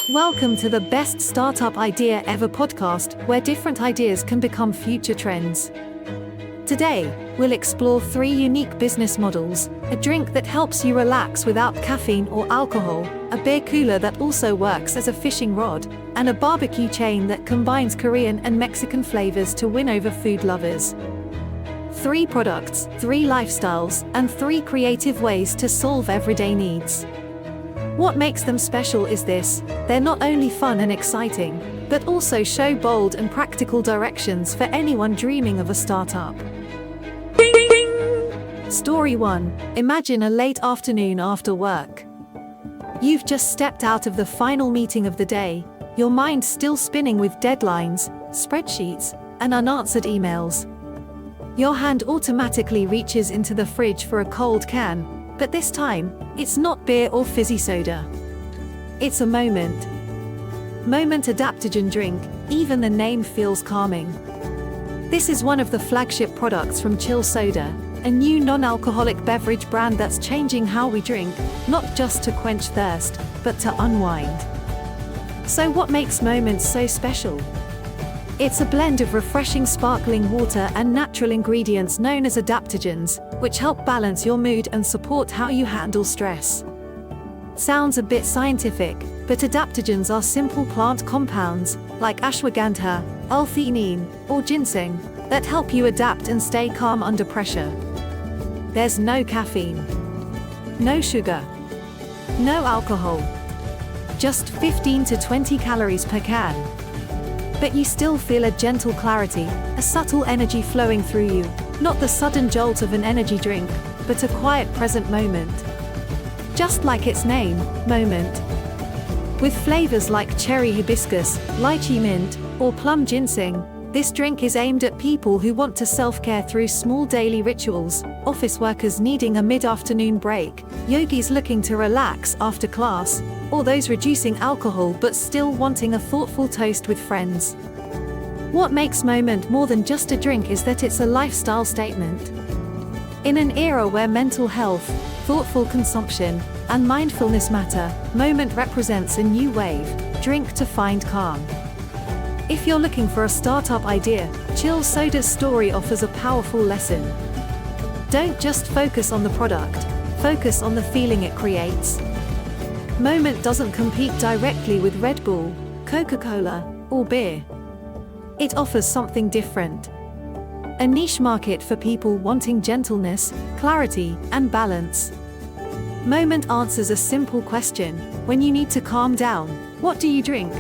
Welcome to the Best Startup Idea Ever podcast, where different ideas can become future trends. Today, we'll explore 3 unique business models: a drink that helps you relax without caffeine or alcohol, a beer cooler that also works as a fishing rod, and a barbecue chain that combines Korean and Mexican flavors to win over food lovers. 3 products, 3 lifestyles, and 3 creative ways to solve everyday needs. What makes them special is this: they're not only fun and exciting, but also show bold and practical directions for anyone dreaming of a startup. Story 1. Imagine a late afternoon after work. You've just stepped out of the final meeting of the day, your mind still spinning with deadlines, spreadsheets, and unanswered emails. Your hand automatically reaches into the fridge for a cold can, but this time, it's not beer or fizzy soda. It's a Moment. Moment adaptogen drink, even the name feels calming. This is one of the flagship products from Chill Soda, a new non-alcoholic beverage brand that's changing how we drink, not just to quench thirst, but to unwind. So what makes Moment so special? It's a blend of refreshing sparkling water and natural ingredients known as adaptogens, which help balance your mood and support how you handle stress. Sounds a bit scientific, but adaptogens are simple plant compounds, like ashwagandha, L-theanine, or ginseng, that help you adapt and stay calm under pressure. There's no caffeine, no sugar, no alcohol, just 15 to 20 calories per can. But you still feel a gentle clarity, a subtle energy flowing through you, not the sudden jolt of an energy drink, but a quiet present moment. Just like its name, Moment. With flavors like cherry hibiscus, lychee mint, or plum ginseng, this drink is aimed at people who want to self-care through small daily rituals, office workers needing a mid-afternoon break, yogis looking to relax after class, or those reducing alcohol but still wanting a thoughtful toast with friends. What makes Moment more than just a drink is that it's a lifestyle statement. In an era where mental health, thoughtful consumption, and mindfulness matter, Moment represents a new wave, drink to find calm. If you're looking for a startup idea, Chill Soda's story offers a powerful lesson. Don't just focus on the product, focus on the feeling it creates. Moment doesn't compete directly with Red Bull, Coca-Cola, or beer. It offers something different. A niche market for people wanting gentleness, clarity, and balance. Moment answers a simple question: when you need to calm down, what do you drink?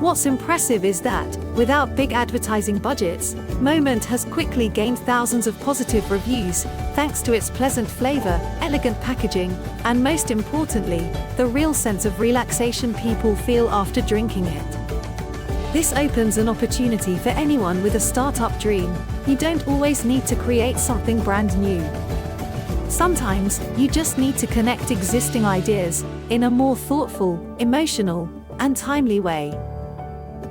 What's impressive is that, without big advertising budgets, Moment has quickly gained thousands of positive reviews, thanks to its pleasant flavor, elegant packaging, and most importantly, the real sense of relaxation people feel after drinking it. This opens an opportunity for anyone with a startup dream. You don't always need to create something brand new. Sometimes, you just need to connect existing ideas in a more thoughtful, emotional, and timely way.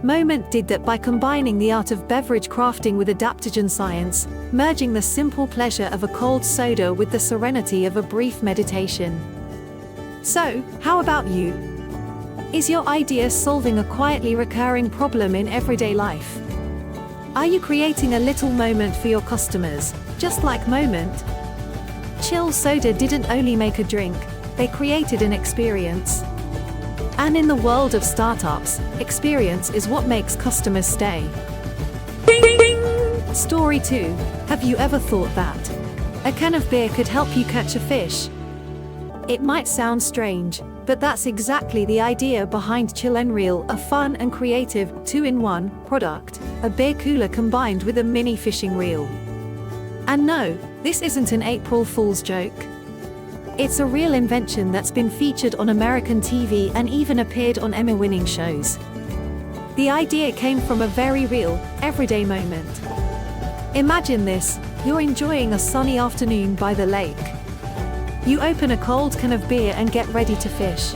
Moment did that by combining the art of beverage crafting with adaptogen science, merging the simple pleasure of a cold soda with the serenity of a brief meditation. So, how about you? Is your idea solving a quietly recurring problem in everyday life? Are you creating a little moment for your customers, just like Moment? Chill Soda didn't only make a drink, they created an experience. And in the world of startups, experience is what makes customers stay. Story 2. Have you ever thought that a can of beer could help you catch a fish? It might sound strange, but that's exactly the idea behind Chill Reel, a fun and creative 2-in-1 product, a beer cooler combined with a mini fishing reel. And no, this isn't an April Fool's joke. It's a real invention that's been featured on American TV and even appeared on Emmy-winning shows. The idea came from a very real, everyday moment. Imagine this: you're enjoying a sunny afternoon by the lake. You open a cold can of beer and get ready to fish.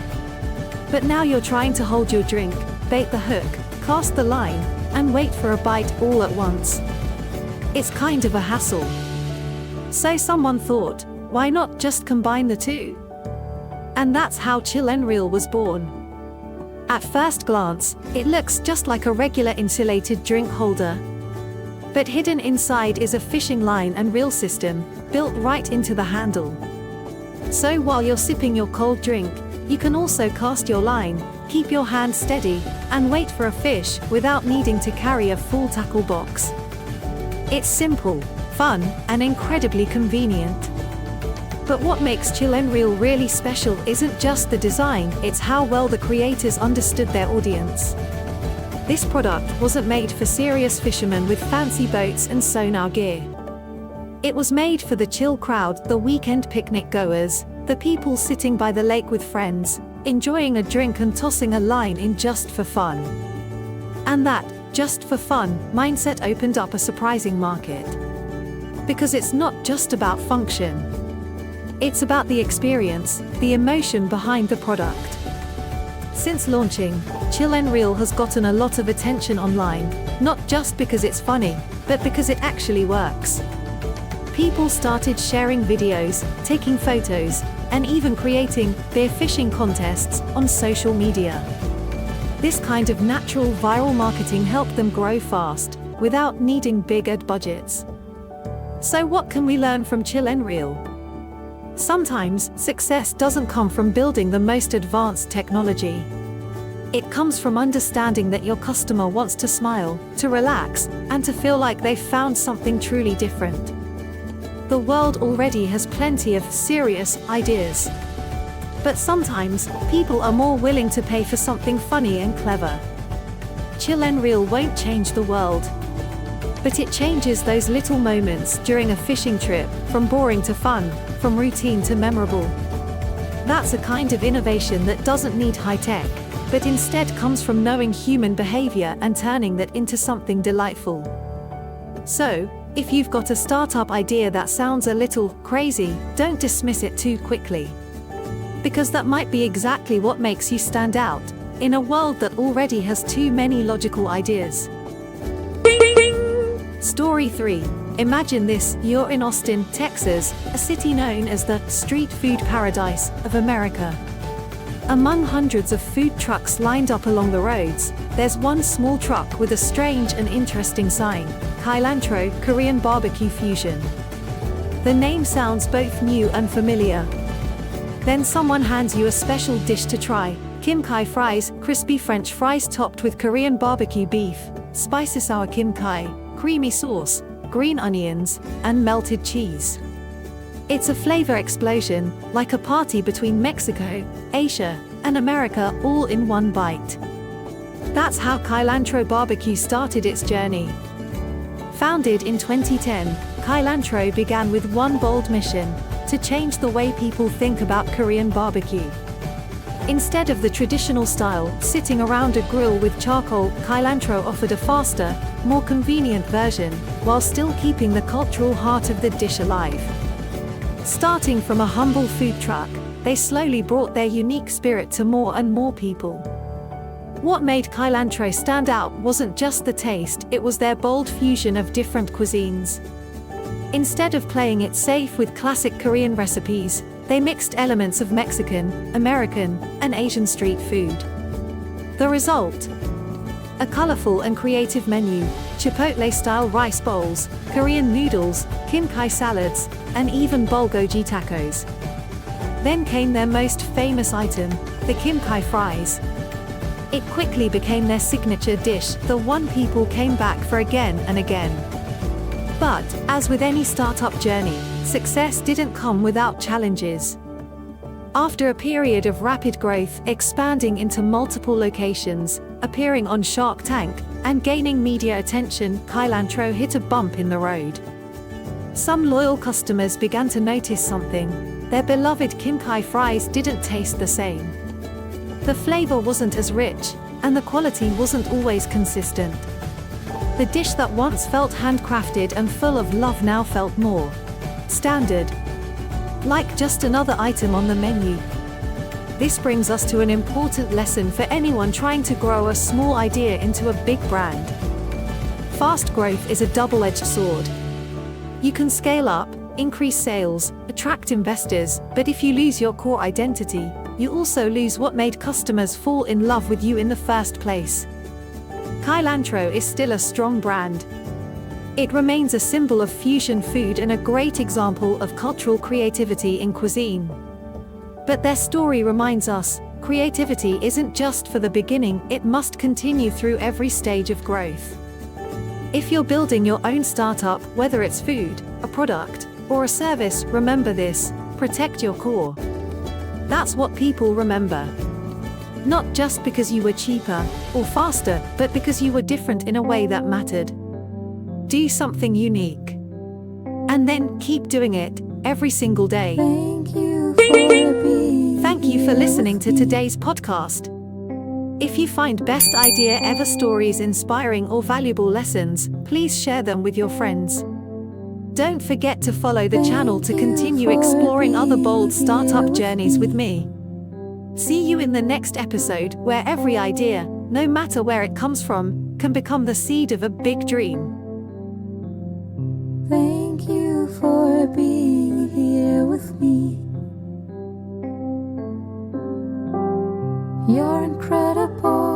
But now you're trying to hold your drink, bait the hook, cast the line, and wait for a bite all at once. It's kind of a hassle. So someone thought, why not just combine the two? And that's how Chill Reel was born. At first glance, it looks just like a regular insulated drink holder. But hidden inside is a fishing line and reel system, built right into the handle. So while you're sipping your cold drink, you can also cast your line, keep your hand steady, and wait for a fish without needing to carry a full tackle box. It's simple, fun, and incredibly convenient. But what makes Chill N Reel really special isn't just the design, it's how well the creators understood their audience. This product wasn't made for serious fishermen with fancy boats and sonar gear. It was made for the chill crowd, the weekend picnic goers, the people sitting by the lake with friends, enjoying a drink and tossing a line in just for fun. And that, just for fun, mindset opened up a surprising market. Because it's not just about function. It's about the experience, the emotion behind the product. Since launching, Chill N Reel has gotten a lot of attention online, not just because it's funny, but because it actually works. People started sharing videos, taking photos, and even creating their fishing contests on social media. This kind of natural viral marketing helped them grow fast, without needing big ad budgets. So what can we learn from Chill N Reel? Sometimes, success doesn't come from building the most advanced technology. It comes from understanding that your customer wants to smile, to relax, and to feel like they've found something truly different. The world already has plenty of serious ideas. But sometimes, people are more willing to pay for something funny and clever. Chill N Reel won't change the world. But it changes those little moments during a fishing trip, from boring to fun, from routine to memorable. That's a kind of innovation that doesn't need high tech, but instead comes from knowing human behavior and turning that into something delightful. So, if you've got a startup idea that sounds a little crazy, don't dismiss it too quickly. Because that might be exactly what makes you stand out, in a world that already has too many logical ideas. Story 3. Imagine this, you're in Austin, Texas, a city known as the street food paradise of America. Among hundreds of food trucks lined up along the roads, there's one small truck with a strange and interesting sign, Cilantro Korean Barbecue Fusion. The name sounds both new and familiar. Then someone hands you a special dish to try, Kim Kai fries, crispy French fries topped with Korean barbecue beef, spicy sour Kim Kai, creamy sauce, green onions, and melted cheese. It's a flavor explosion, like a party between Mexico, Asia, and America all in one bite. That's how Cilantro Barbecue started its journey. Founded in 2010, Cilantro began with one bold mission: to change the way people think about Korean barbecue. Instead of the traditional style, sitting around a grill with charcoal, Cilantro offered a faster, more convenient version, while still keeping the cultural heart of the dish alive. Starting from a humble food truck, they slowly brought their unique spirit to more and more people. What made Cilantro stand out wasn't just the taste, it was their bold fusion of different cuisines. Instead of playing it safe with classic Korean recipes, they mixed elements of Mexican, American, and Asian street food. The result? A colorful and creative menu: Chipotle-style rice bowls, Korean noodles, Kim Kai salads, and even bulgogi tacos. Then came their most famous item, the Kim Kai fries. It quickly became their signature dish, the one people came back for again and again. But, as with any startup journey, success didn't come without challenges. After a period of rapid growth, expanding into multiple locations, appearing on Shark Tank, and gaining media attention, Cilantro hit a bump in the road. Some loyal customers began to notice something: their beloved Kim Kai fries didn't taste the same. The flavor wasn't as rich, and the quality wasn't always consistent. The dish that once felt handcrafted and full of love now felt more standard, like just another item on the menu. This brings us to an important lesson for anyone trying to grow a small idea into a big brand. Fast growth is a double-edged sword. You can scale up, increase sales, attract investors, but if you lose your core identity, you also lose what made customers fall in love with you in the first place. Cilantro is still a strong brand. It remains a symbol of fusion food and a great example of cultural creativity in cuisine. But their story reminds us, creativity isn't just for the beginning, it must continue through every stage of growth. If you're building your own startup, whether it's food, a product, or a service, remember this: protect your core. That's what people remember. Not just because you were cheaper or faster, but because you were different in a way that mattered. Do something unique. And then keep doing it, every single day. Thank you for listening to today's podcast. If you find best idea ever stories inspiring or valuable lessons, please share them with your friends. Don't forget to follow the channel to continue exploring other bold startup journeys with me. See you in the next episode, where every idea, no matter where it comes from, can become the seed of a big dream. Thank you for being here with me. You're incredible.